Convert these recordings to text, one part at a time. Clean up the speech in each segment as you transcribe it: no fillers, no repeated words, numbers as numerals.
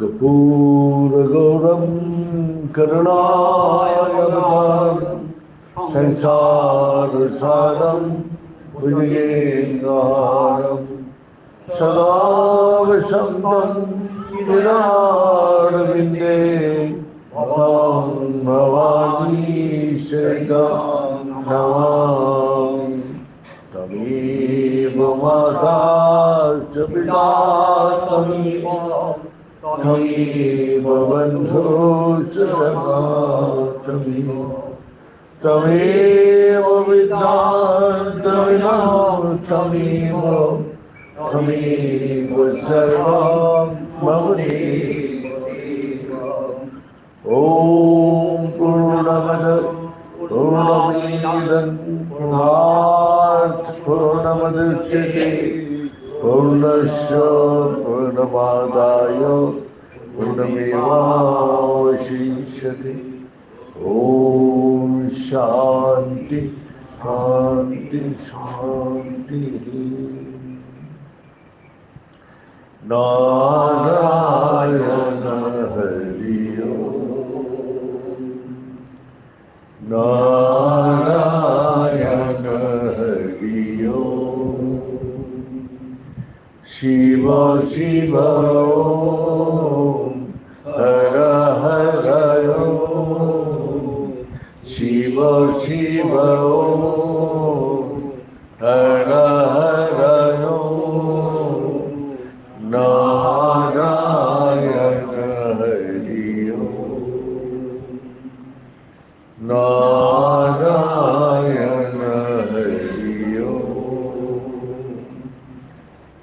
कर्पूरगौरं करुणावतारं संसारसारं भुजगेन्द्रहारं सदा वसन्तं हृदयारविन्दे भवं भवानी शरणं नमामि। तमेव माता च पिता त्वमेव बन्धुश्च सखा त्वमेव विद्या त्वमेव सर्वं मम देव। ॐ पूर्णमद पूर्णमिदं पूर्णात् पूर्णमुदच्यते पूर्णस्य पूर्णमादाय पूर्णमेवावशिष्यते। ॐ शान्ति शान्ति शान्तिः। नारायण हरि ओम् नारायण हरि ओम् शिव शिव ओम हर हर ओम शिव शिव ओम हर हर ओम नारायण हरि ओम नारायण हरि ओम।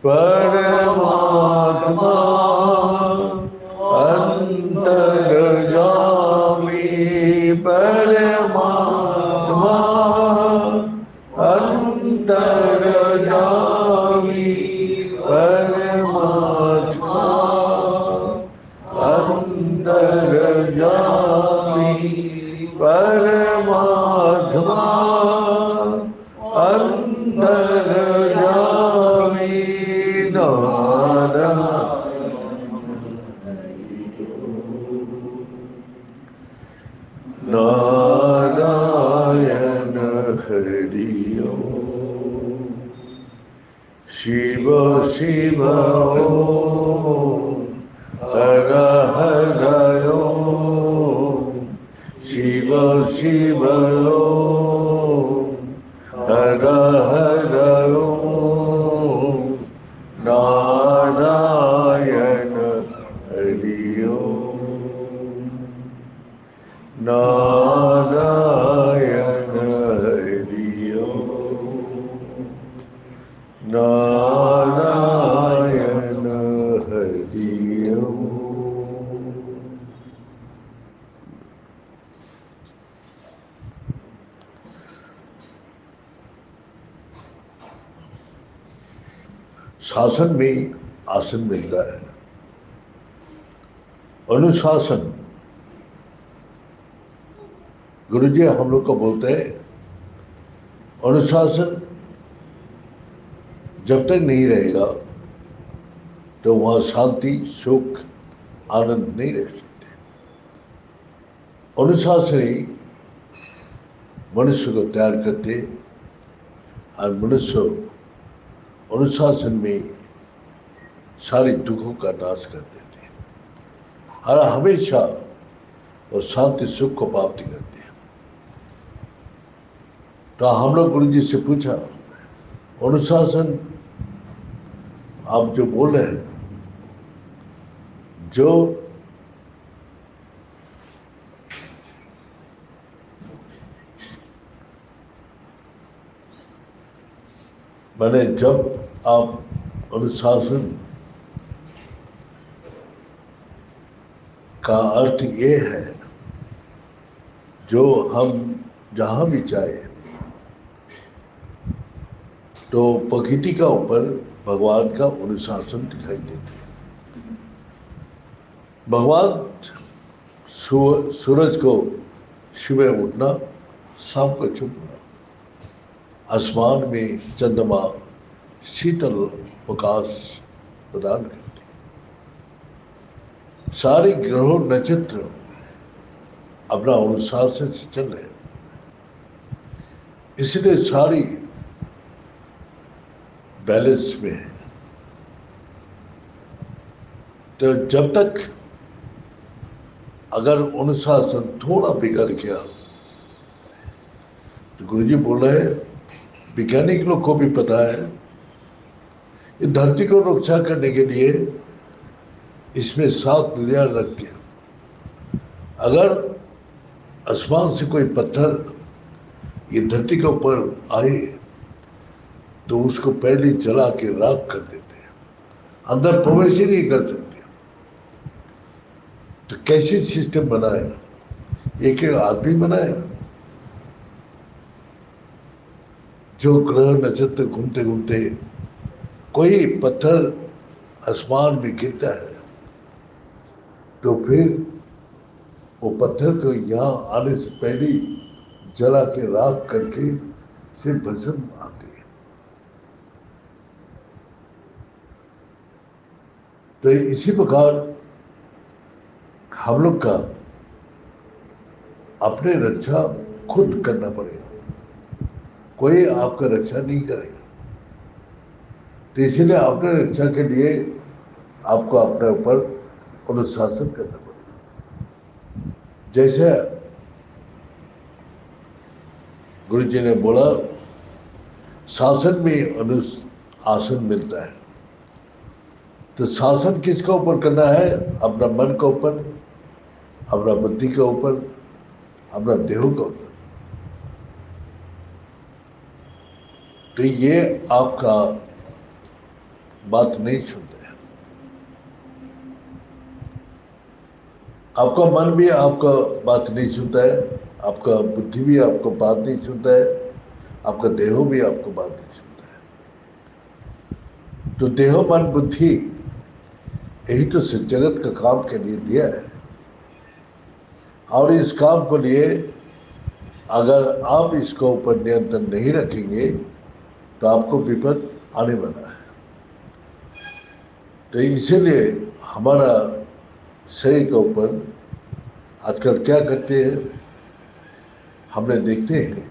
परमात्मा अंतर्यामी परमात्मा अंतर्यामी परमात्मा अंतर्यामी परमात्मा अंतर्यामी नारायण हरि ओम शिव शिव ओम हर हर ओम शिव शिव ओम हर हर ओम नारायण हरि ओम नारायण हरि ओम नारायण हरि ओम। शासन में आसन मिलता है। अनुशासन गुरुजी हम लोग को बोलते हैं अनुशासन जब तक नहीं रहेगा तो वहां शांति सुख आनंद नहीं रह सकते। अनुशासन ही मनुष्य को तैयार करते और मनुष्य अनुशासन में सारे दुखों का नाश कर देते हैं और हमेशा वो शांति सुख को प्राप्ति करते हैं। तो हम लोग गुरु जी से पूछा अनुशासन आप जो बोल रहे हैं जो मैंने जब आप अनुशासन का अर्थ ये है जो हम जहां भी जाए तो प्रकृति का ऊपर भगवान का अनुशासन दिखाई देता है। भगवान सूरज को सुबह उठना शाम को छुपना, आसमान में चंद्रमा शीतल प्रकाश प्रदान करते। सारे ग्रहों नक्षत्र अपना अनुशासन से चल रहे हैं, इसलिए सारी बैलेंस में है। तो जब तक अगर अनुशासन थोड़ा बिगड़ गया, तो गुरुजी बोल रहे हैं, वैज्ञानिक लोग को भी पता है, ये धरती को रक्षा करने के लिए इसमें 7 लेयर रखते हैं। अगर आसमान से कोई पत्थर ये धरती के ऊपर आए तो उसको पहले जला के राख कर देते हैं, अंदर प्रवेश ही नहीं कर सकते। तो कैसे सिस्टम बनाया? एक एक आदमी बनाया। जो ग्रह नक्षत्र घूमते घूमते कोई पत्थर आसमान में गिरता है तो फिर वो पत्थर को यहाँ आने से पहले ही जला के राख करके से भस्म आते हैं। तो इसी प्रकार हम लोग का अपने रक्षा खुद करना पड़ेगा, कोई आपका रक्षा नहीं करेगा। तो इसीलिए अपने रक्षा के लिए आपको अपने ऊपर अनुशासन करना पड़ेगा। जैसे गुरु जी ने बोला, शासन में अनुशासन मिलता है। तो शासन किसके ऊपर करना है? अपना मन के ऊपर, अपना बुद्धि के ऊपर, अपना देह के ऊपर। तो ये आपका बात नहीं सुनते हैं। आपका मन भी आपका बात नहीं सुनता है, आपका बुद्धि भी आपको बात नहीं सुनता है, आपका देह भी आपको बात नहीं सुनता है। तो देह मन बुद्धि यही तो जगत का काम के लिए दिया है, और इस काम को लिए अगर आप इसको ऊपर नियंत्रण नहीं रखेंगे तो आपको विपद आने वाला है। तो इसीलिए हमारा शरीर के ऊपर आजकल क्या करते हैं, हमने देखते हैं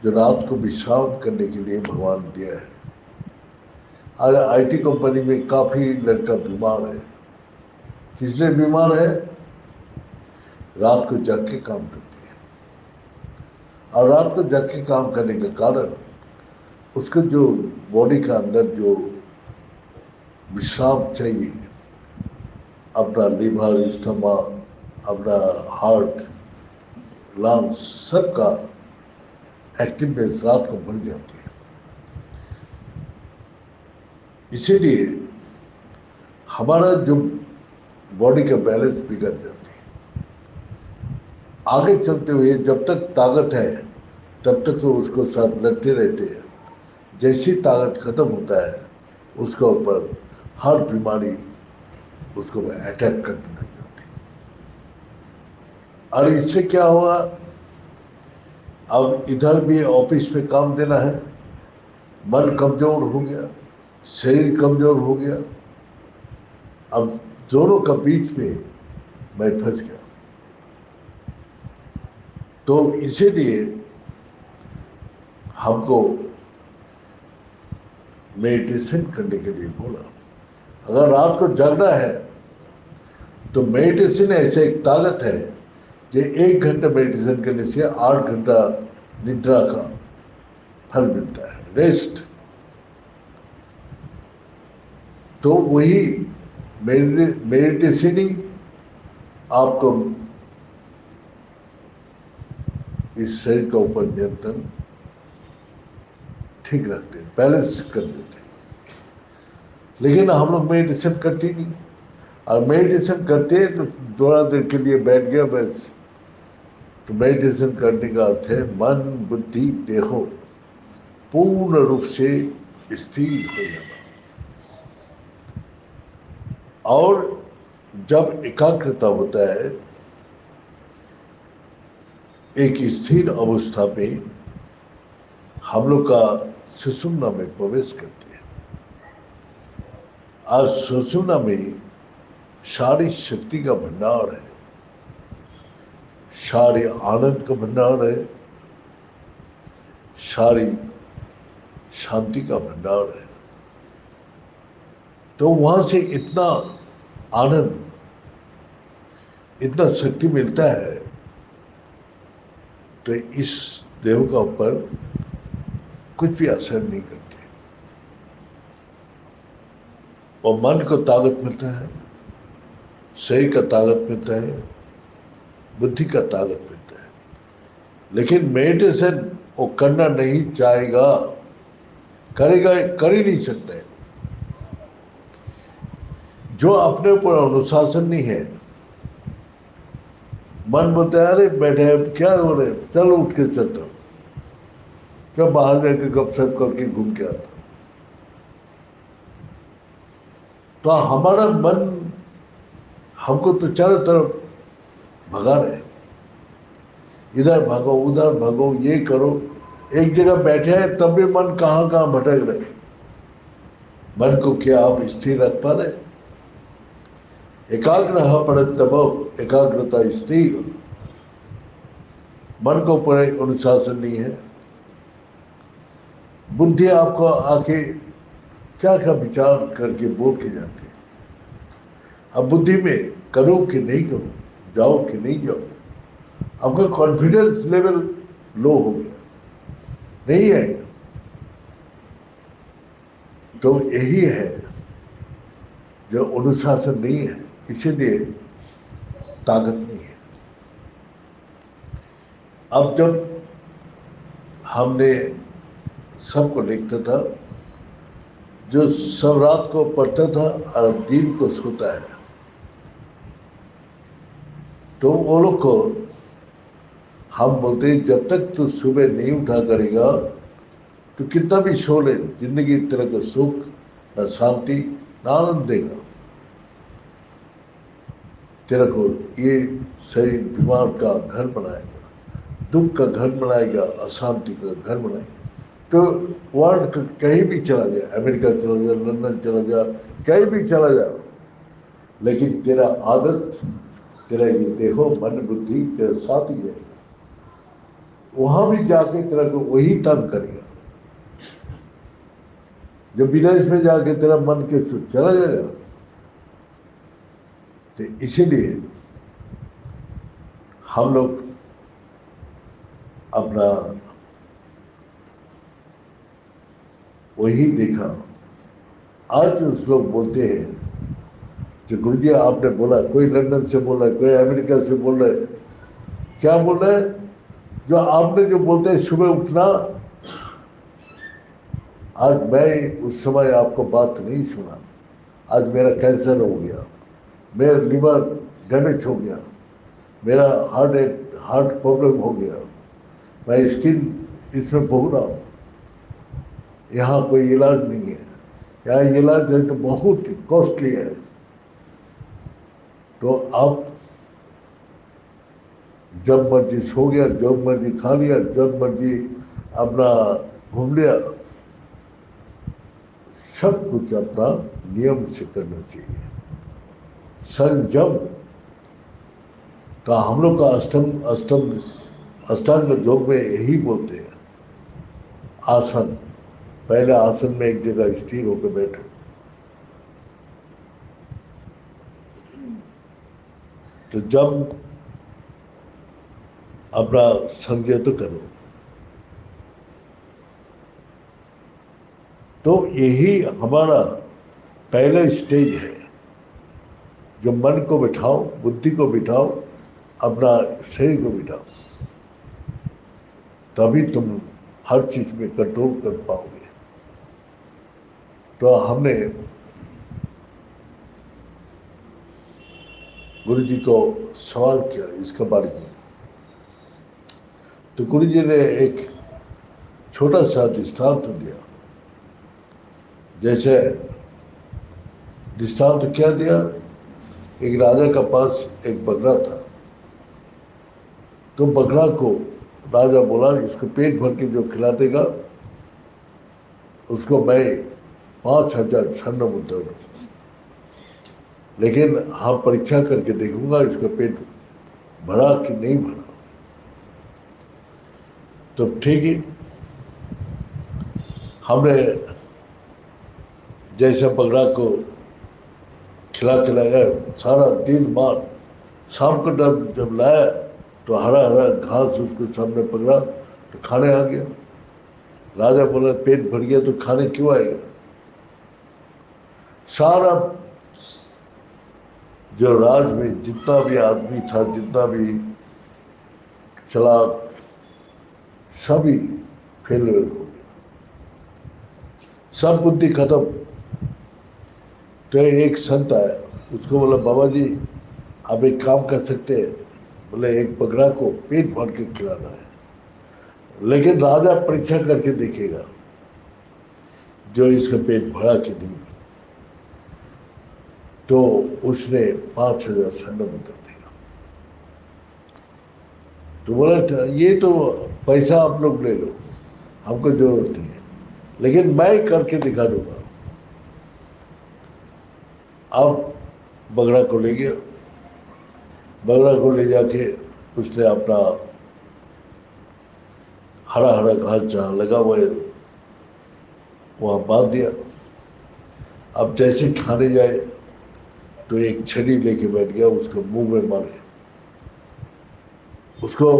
जो रात को विश्राम करने के लिए भगवान दिया है। आज आईटी कंपनी में काफी लड़का बीमार है। किस लिए बीमार है? रात को जग के काम करते हैं, और रात को जग के काम करने के कारण उसको जो बॉडी का अंदर जो विश्राम चाहिए, अपना लिवर, स्टमक, अपना हार्ट, लंग्स, सबका एक्टिवनेस रात को बढ़ जाती है। इसीलिए हमारा जो बॉडी का बैलेंस बिगड़ जाती है। आगे चलते हुए जब तक ताकत है तब तक तो उसको साथ लड़ते रहते हैं। जैसी ताकत खत्म होता है उसके ऊपर हर बीमारी उसको अटैक करने लग जाती है। और इससे क्या हुआ, अब इधर भी ऑफिस में काम देना है, मन कमजोर हो गया, शरीर कमजोर हो गया। अब दोनों का बीच में मैं फंस गया। तो इसीलिए हमको मेडिटेशन करने के लिए बोला। अगर रात को जगना है तो मेडिटेशन ऐसे एक ताकत है जो 1 घंटा मेडिटेशन करने से 8 घंटा निद्रा का फल मिलता है, रेस्ट। तो वही मेडिटेशन ही आपको इस शरीर का ऊपर नियंत्रण ठीक रखते हैं, बैलेंस कर देते हैं। लेकिन हम लोग मेडिटेशन करते नहीं, और मेडिटेशन करते हैं तो थोड़ा देर के लिए बैठ गया बस। तो मेडिटेशन करने का अर्थ है मन बुद्धि देहो पूर्ण रूप से स्थिर हो जाना। और जब एकाग्रता होता है, एक स्थिर अवस्था में हम लोग का सुषुम्ना में प्रवेश करते हैं। आज सुषुम्ना में सारी शक्ति का भंडार है, सारे आनंद का भंडार है, सारी शांति का भंडार है। तो वहां से इतना आनंद, इतना शक्ति मिलता है, तो इस देव का ऊपर कुछ भी असर नहीं करते। और मन को ताकत मिलता है, शरीर का ताकत मिलता है, बुद्धि का ताकत मिलता है। लेकिन मेडिटेशन वो करना नहीं चाहेगा, करेगा, कर ही नहीं सकता है। जो अपने ऊपर अनुशासन नहीं है, मन बोलता है अरे बैठे हैं, क्या हो रहे, चलो उठ के चलता हूं, क्या बाहर जाके गपशप करके घूम के आता। तो हमारा मन हमको तो चारों तरफ भगा रहे, इधर भागो उधर भागो, ये करो। एक जगह बैठे हैं तब भी मन कहां कहां भटक रहे। मन को क्या आप स्थिर रख पा रहे? एकाग्र पड़त तबो, एकाग्रता स्थिर। मन को ऊपर अनुशासन नहीं है। बुद्धि आपको आके क्या क्या विचार करके बोल के जाती है। अब बुद्धि में करो कि नहीं करो, जाओ कि नहीं जाओ, आपका कॉन्फिडेंस लेवल लो हो गया, नहीं है। तो यही है, जो अनुशासन नहीं है, इसीलिए ताकत नहीं है। अब जब हमने सबको लिखता था, जो सब रात को पढ़ता था और दिन को सोता है, तो वो लोग को हम बोलते हैं जब तक तू सुबह नहीं उठा करेगा तो कितना भी सो ले, जिंदगी तरह का सुख न शांति न आनंद देगा तेरे को। ये शरीर दिमाग का घर बनाएगा, दुख का घर बनाएगा, अशांति का घर बनाएगा। तो वर्ल्ड कहीं भी चला जाए, अमेरिका चला जाए, लंदन चला जाए, कहीं भी चला जाए, लेकिन तेरा आदत, तेरा ये देहो मन बुद्धि तेरा साथ ही रहेगा। वहां भी जाके तेरा को वही तंग करेगा। जब विदेश में जाके तेरा मन के चला जाएगा, तो इसीलिए हम लोग अपना वही देखा। आज उस लोग बोलते हैं जो गुरुजी आपने बोला, कोई लंदन से बोल रहा है, कोई अमेरिका से बोल रहा है, क्या बोल रहा है? जो आपने जो बोलते हैं सुबह उठना, आज मैं उस समय आपको बात नहीं सुना। आज मेरा कैंसर हो गया, मेरा लिवर डैमेज हो गया, मेरा हार्ट प्रॉब्लम हो गया, मैं स्किन इसमें भोग रहा हूँ, यहाँ कोई इलाज नहीं है, यहाँ इलाज है तो बहुत कॉस्टली है। तो आप जब मर्जी सो गया, जब मर्जी खा लिया, जब मर्जी अपना घूम लिया, सब कुछ अपना नियम से करना चाहिए। संयम का हम लोग का अष्टांग योग में यही बोलते हैं। आसन, पहले आसन में एक जगह स्थिर होकर बैठो, तो जब अपना संयत करो, तो यही हमारा पहला स्टेज है। जो मन को बिठाओ, बुद्धि को बिठाओ, अपना शरीर को बिठाओ, तभी तुम हर चीज में कंट्रोल कर पाओगे। तो हमने गुरु जी को सवाल किया इसके बारे में, तो गुरु जी ने एक छोटा सा दृष्टांत दिया। जैसे दृष्टांत क्या दिया? एक राजा का पास एक बकरा था, तो बकरा को राजा बोला इसको पेट भर के जो खिला देगा उसको मैं 5,000 स्वर्ण मुद्रा दूंगा। लेकिन हम परीक्षा करके देखूंगा इसका पेट भरा कि नहीं भरा। तो ठीक है, हमने जैसे बगड़ा को खिलाया, सारा दिन बाद शाम को जब लाया तो हरा हरा घास उसके सामने पकड़ा तो खाने आ गया। राजा बोला पेट भर गया तो खाने क्यों आएगा। सारा जो राज में जितना भी आदमी था, जितना भी चालाक, सभी फेलियर हो गया, सब बुद्धि खत्म। तो एक संत आया, उसको बोला बाबा जी आप एक काम कर सकते हैं। बोले एक बगड़ा को पेट भर के खिलाना है, लेकिन राजा परीक्षा करके देखेगा जो इसका पेट भरा कि नहीं। तो उसने 5,000 सैन्य बता दिया। तो बोला ये तो पैसा आप लोग ले लो, हमको जरूरत नहीं है, लेकिन मैं करके दिखा दूंगा। अब बगड़ा को ले गया, बगड़ा को ले जाके उसने अपना हरा हरा घास जहाँ लगा हुआ है वहाँ बांध दिया। अब जैसे खाने जाए तो एक छड़ी लेके बैठ गया, उसको मुंह में मारे, उसको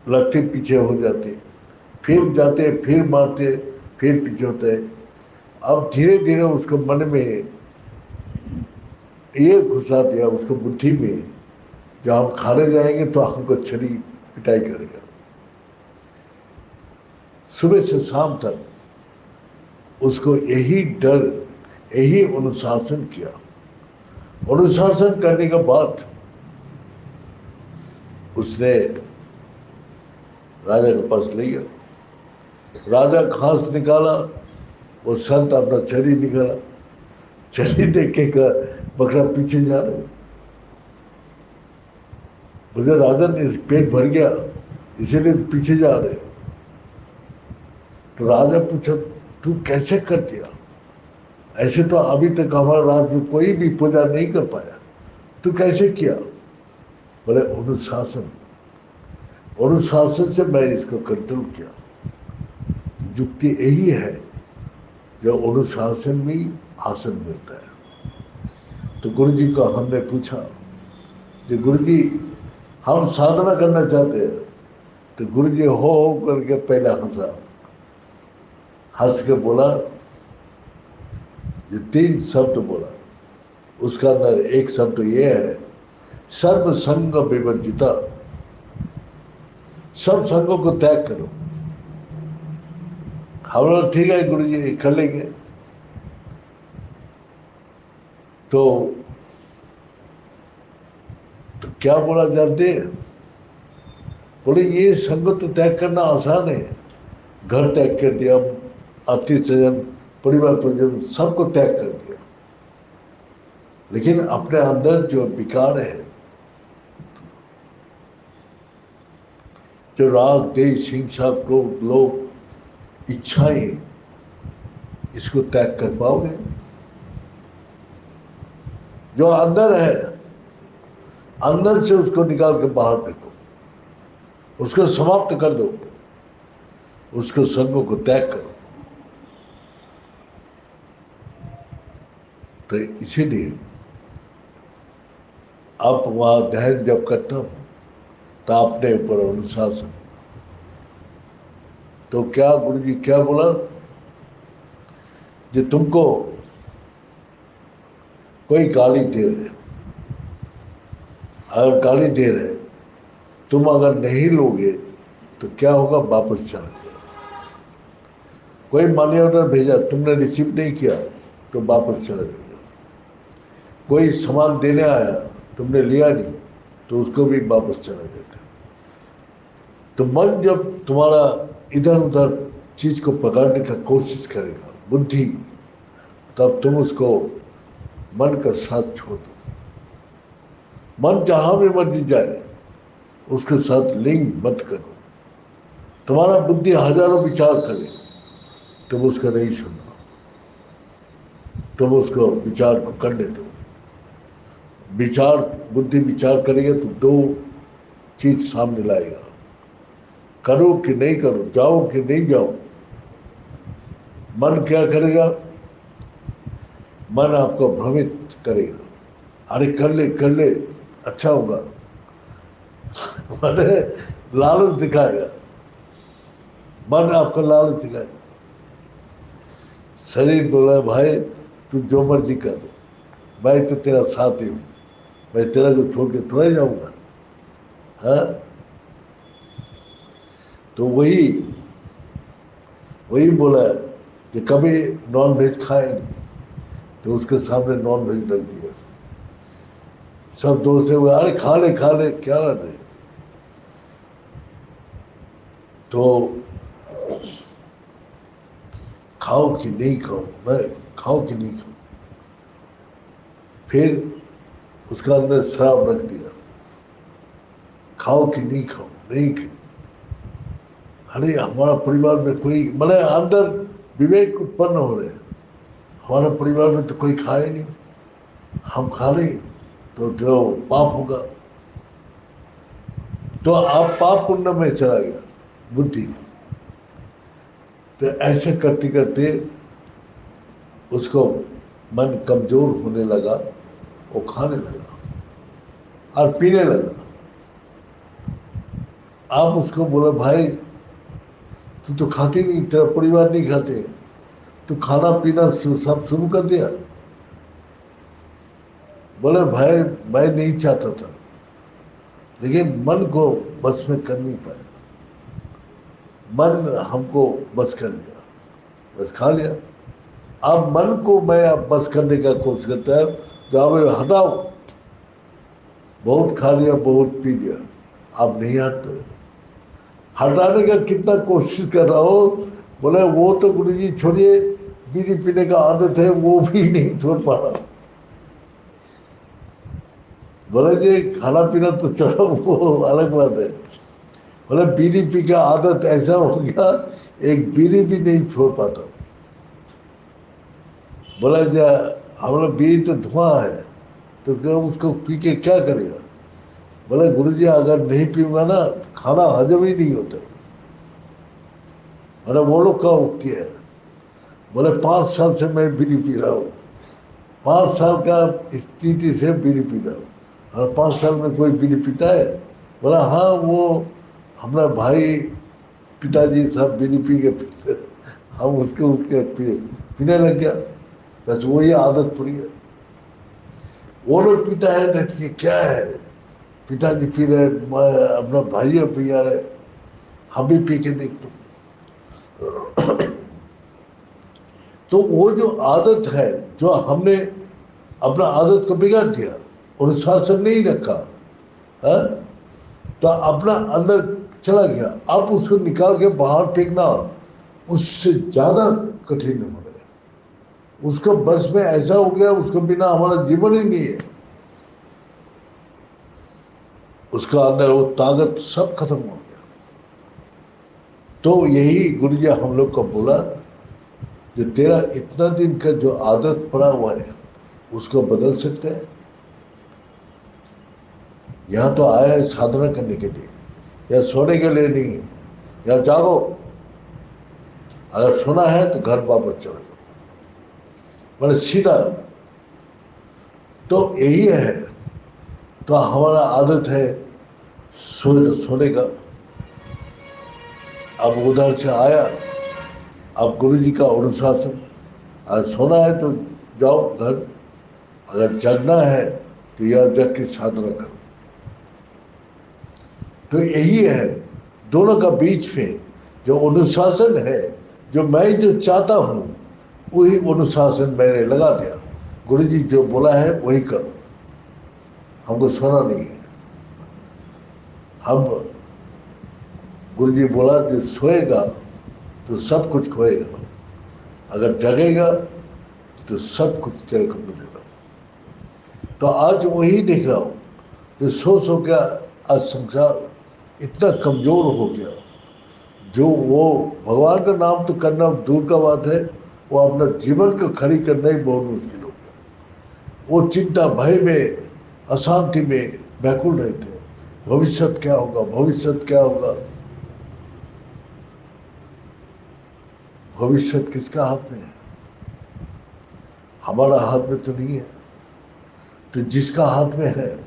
लगते पीछे हो जाते, फिर जाते, फिर मारते, फिर पीछे होते। अब धीरे धीरे उसको मन में ये घुसा दिया, उसको बुद्धि में, जब हम खाने जाएंगे तो हमको छड़ी पिटाई करेगा। सुबह से शाम तक उसको यही डर, यही अनुशासन किया। अनुशासन करने के बाद उसने राजा के पास ले गया। राजा घास निकाला, वो संत अपना छड़ी निकाला, छड़ी देख के बकरा पीछे जा रहे। मुझे राजा ने पेट भर गया इसीलिए तो पीछे जा रहे। तो राजा पूछा तू कैसे कर दिया, ऐसे तो अभी तक हमारा राज्य में कोई भी पूजा नहीं कर पाया, तू कैसे किया। बोले अनुशासन, अनुशासन से मैं इसको कंट्रोल किया। युक्ति यही है, जो अनुशासन में आसन मिलता है। तो गुरु जी को हमने पूछा कि गुरु जी हम साधना करना चाहते हैं। तो गुरु जी हो करके पहले हंसा, हंस के बोला, ये 3 शब्द बोला, उसका अंदर एक शब्द ये है, सर्व संग विवर्जिता, सब संगों को त्याग करो। हम लोग ठीक है गुरु जी कर लेंगे। तो क्या बोला जानते हैं, बोले ये संग तो त्याग करना आसान है, घर त्याग कर दिया, आत्मीय स्वजन, परिवार परिजन सबको त्याग कर दिया, लेकिन अपने अंदर जो विकार है, जो राग द्वेष हिंसा क्रोध लोभ इच्छाएं, इसको त्याग कर पाओगे। जो अंदर है, अंदर से उसको निकाल के बाहर फेंको, उसको समाप्त कर दो, उसको संगों को त्याग करो। तो इसीलिए आप वहां ध्यान जब करता हूं तो अपने ऊपर अनुशासन। तो क्या गुरु जी क्या बोला, जो तुमको कोई गाली दे रहे, अगर गाली दे रहे तुम अगर नहीं लोगे तो क्या होगा, वापस चला जाएगा। कोई मनी ऑर्डर भेजा तुमने रिसीव नहीं किया तो वापस चला जाएगा। कोई सामान देने आया तुमने लिया नहीं तो उसको भी वापस चला जाएगा। तो मन जब तुम्हारा इधर उधर चीज को पकड़ने का कोशिश करेगा, बुद्धि, तब तुम उसको मन का साथ छोड़ दो। मन जहां भी मर्जी जाए उसके साथ लिंक मत करो। तुम्हारा बुद्धि हजारों विचार करे तुम उसका नहीं सुनना। तुम उसको विचार को करने दो। विचार, बुद्धि विचार करेगा तो दो चीज सामने लाएगा, करो कि नहीं करो, जाओ कि नहीं जाओ। मन क्या करेगा? मन आपको भ्रमित करेगा, अरे कर ले अच्छा होगा। मन लालच दिखाएगा, मन आपको लालच दिखाएगा। शरीर बोला भाई तू जो मर्जी कर, मैं तो तेरा साथी हूं, मैं तेरा को छोड़ के थोड़ा जाऊंगा। हाँ, तो वही वही बोला कि कभी नॉन वेज खाए नहीं, तो उसके सामने नॉन वेज रख दिया। सब दोस्त हुए, अरे खा ले क्या बात है। तो खाओ कि नहीं खाओ, मैं खाओ कि नहीं खाओ। फिर उसका अंदर शराब रख दिया, खाओ कि नहीं खाओ, नहीं खाओ। अरे हमारा परिवार में कोई, मैंने अंदर विवेक उत्पन्न हो रहे हैं, हमारे परिवार में तो कोई खाए नहीं, हम खा लें तो जो पाप होगा। तो आप पाप पुण्य में चला गया बुद्धि। तो ऐसे करते करते उसको मन कमजोर होने लगा, वो खाने लगा और पीने लगा। आप उसको बोले भाई तू तो खाती नहीं, तेरा परिवार नहीं खाते, तू खाना पीना सब शुरू कर दिया। बोले भाई मैं नहीं चाहता था, लेकिन मन को बस में कर नहीं पाया, मन हमको बस कर लिया, बस खा लिया। अब मन को मैं अब बस करने का कोशिश करता है, जाओ हटाओ, बहुत खा लिया बहुत पी लिया, अब नहीं हटते। हटाने का कितना कोशिश कर रहा हो, बोले वो तो गुरु जी छोड़िए, बीड़ी पीने का आदत है वो भी नहीं छोड़ पा रहा। बोले जी खाना पीना तो चलो वो अलग बात है, बोले बीड़ी पी का आदत ऐसा हो गया, एक बीड़ी भी नहीं छोड़ पाता। बोला जा हम लोग बीड़ी तो धुआं है, तो क्या उसको पी के क्या करेगा? बोले गुरुजी अगर नहीं पीऊंगा ना तो खाना हजम ही नहीं होता। अरे वो लोग का उठती है। बोले 5 साल से मैं बीड़ी पी रहा हूँ, 5 साल का स्थिति से बीड़ी पी रहा हूँ, और 5 साल में कोई बीड़ी पीता है? बोला हाँ वो हमारा भाई पिताजी सब बीड़ी पी के पीते, हम उसके उठ के पीने लग गया, बस वही आदत पड़ी है। वो लोग पीता है देखिए क्या है, पिताजी पी रहे, अपना भाई पी रहे, हम भी पी के देखते। तो वो जो आदत है, जो हमने अपना आदत को बिगाड़ दिया, अनुशासन नहीं रखा है, तो अपना अंदर चला गया। अब उसको निकाल के बाहर फेंकना उससे ज्यादा कठिन हो गया। उसका बस में ऐसा हो गया, उसके बिना हमारा जीवन ही नहीं है, उसका अंदर वो ताकत सब खत्म हो गया। तो यही गुरु जी हम लोग को बोला, जो तेरा इतना दिन का जो आदत पड़ा हुआ है उसको बदल सकते हैं। यहाँ तो आया है साधना करने के लिए, या सोने के लिए नहीं, या जागो। अगर सोना है तो घर वापस चले जाओ, मैंने सीधा। तो यही है, तो हमारा आदत है सोने का। अब उधर से आया, अब गुरु जी का अनुशासन, अगर सोना है तो जाओ घर, अगर जगना है तो यह जग की साधना करो। तो यही है, दोनों का बीच में जो अनुशासन है, जो मैं जो चाहता हूं वही अनुशासन मैंने लगा दिया। गुरु जी जो बोला है वही करो, हमको सोना नहीं है। हम गुरु जी बोला जो सोएगा तो सब कुछ खोएगा, अगर जगेगा तो सब कुछ तेरे को मिलेगा। तो आज वही देख रहा हूं, जो सो क्या आज संसार इतना कमजोर हो गया, जो वो भगवान का नाम तो करना दूर का बात है, वो अपना जीवन को खड़ी करना ही बहुत मुश्किल हो गया। वो चिंता भय में, अशांति में व्याकुल रहते। भविष्य क्या होगा, भविष्य क्या होगा। भविष्य किसका हाथ में है? हमारा हाथ में तो नहीं है। तो जिसका हाथ में है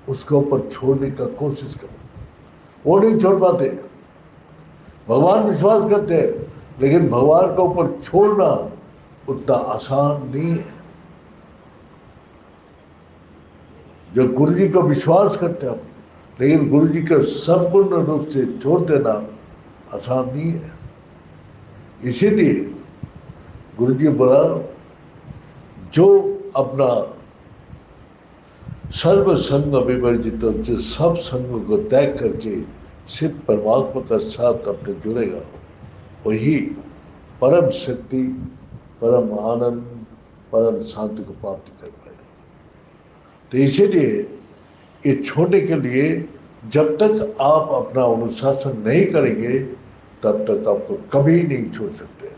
उसके ऊपर छोड़ने का कोशिश करो। वो नहीं छोड़ पाते। भगवान विश्वास करते हैं, लेकिन भगवान के ऊपर छोड़ना उतना आसान नहीं है। जो गुरु जी को विश्वास करते हैं, लेकिन गुरु जी को संपूर्ण रूप से छोड़ देना आसान नहीं है। इसीलिए गुरु जी बोला, जो अपना सर्व संग विवर्जित, जो सब संग को त्याग करके सिर्फ परमात्मा का साथ अपने जुड़ेगा, वही परम शक्ति, परम आनंद, परम शांति को प्राप्त कर पाएगा। तो इसीलिए ये छोड़ने के लिए जब तक आप अपना अनुशासन नहीं करेंगे, तब तक आपको कभी नहीं छोड़ सकते।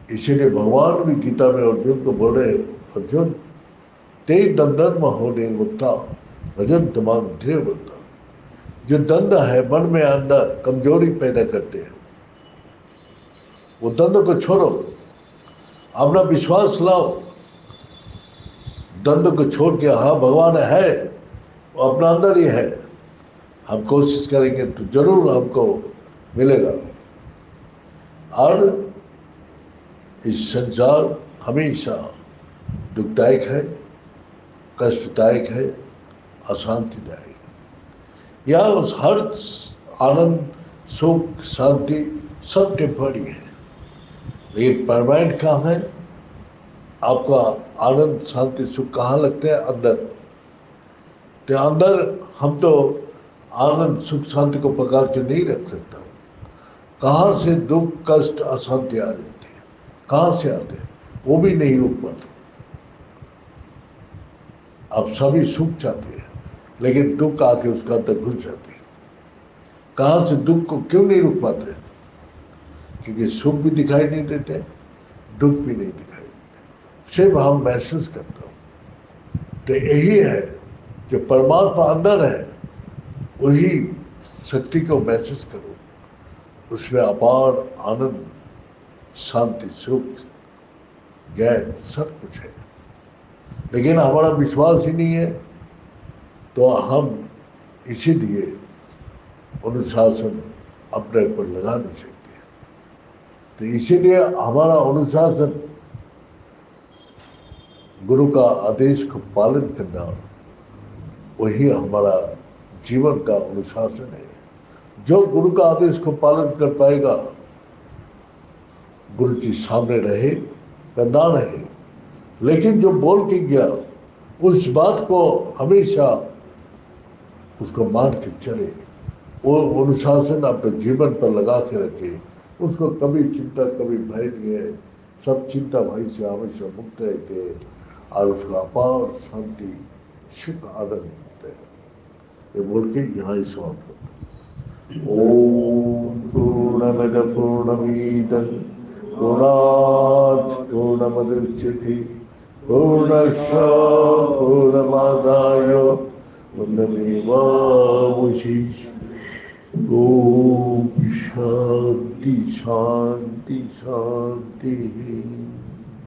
इसीलिए भगवान भी गीता में अर्जुन को बोल रहे, अर्जुन ते दंदन हो निर्मुक्ता भजन तमाम दृढ़ बनता। जो दंड है मन में अंदर कमजोरी पैदा करते हैं, वो दंड को छोड़ो, अपना विश्वास लाओ। दंड को छोड़ के हाँ भगवान है, वो अपना अंदर ही है, हम कोशिश करेंगे तो जरूर हमको मिलेगा। और इस संसार हमेशा दुखदायक है, कष्टदायक है, अशांतिदायक है। या उस हर आनंद, सुख, शांति सब टेम्पररी है, लेकिन परमानेंट कहाँ है? आपका आनंद, शांति, सुख कहाँ लगते हैं? अंदर। तो अंदर हम तो आनंद, सुख, शांति को पकड़ के नहीं रख सकता। कहाँ से दुख, कष्ट, अशांति आ जाती है, कहाँ से आते हैं, वो भी नहीं रोक पाते। अब सभी सुख चाहते हैं, लेकिन दुख आके उसका अंदर घुस जाती है। कहाँ से दुख को क्यों नहीं रोक पाते? क्योंकि सुख भी दिखाई नहीं देते, दुख भी नहीं दिखाई देते, सिर्फ हम महसूस करते हो। तो यही है, जो परमात्मा अंदर है वही शक्ति को महसूस करो, उसमें अपार आनंद, शांति, सुख, ज्ञान सब कुछ है। लेकिन हमारा विश्वास ही नहीं है, तो हम इसीलिए अनुशासन अपने ऊपर लगा नहीं सकते। तो इसीलिए हमारा अनुशासन गुरु का आदेश को पालन करना, वही हमारा जीवन का अनुशासन है। जो गुरु का आदेश को पालन कर पाएगा, गुरु जी सामने रहे या ना रहे, लेकिन जो बोल के गया उस बात को हमेशा उसको मान के चले, वो अनुशासन अपने जीवन पर लगा के रखे, उसको कभी चिंता, कभी भय नहीं है। सब चिंता भय से हमेशा मुक्त रहते हैं और उसको अपार शांति, सुख, आनंद मिलता है। ये बोल के यहाँ ही समाप्त करते। ओम पूर्णमद पूर्णमीदं पूर्णात् पूर्णमुदच्यते पूर्णस्य पूर्णमादाय पूर्णमेवावशिष्यते। ओम शांति शांति शांति।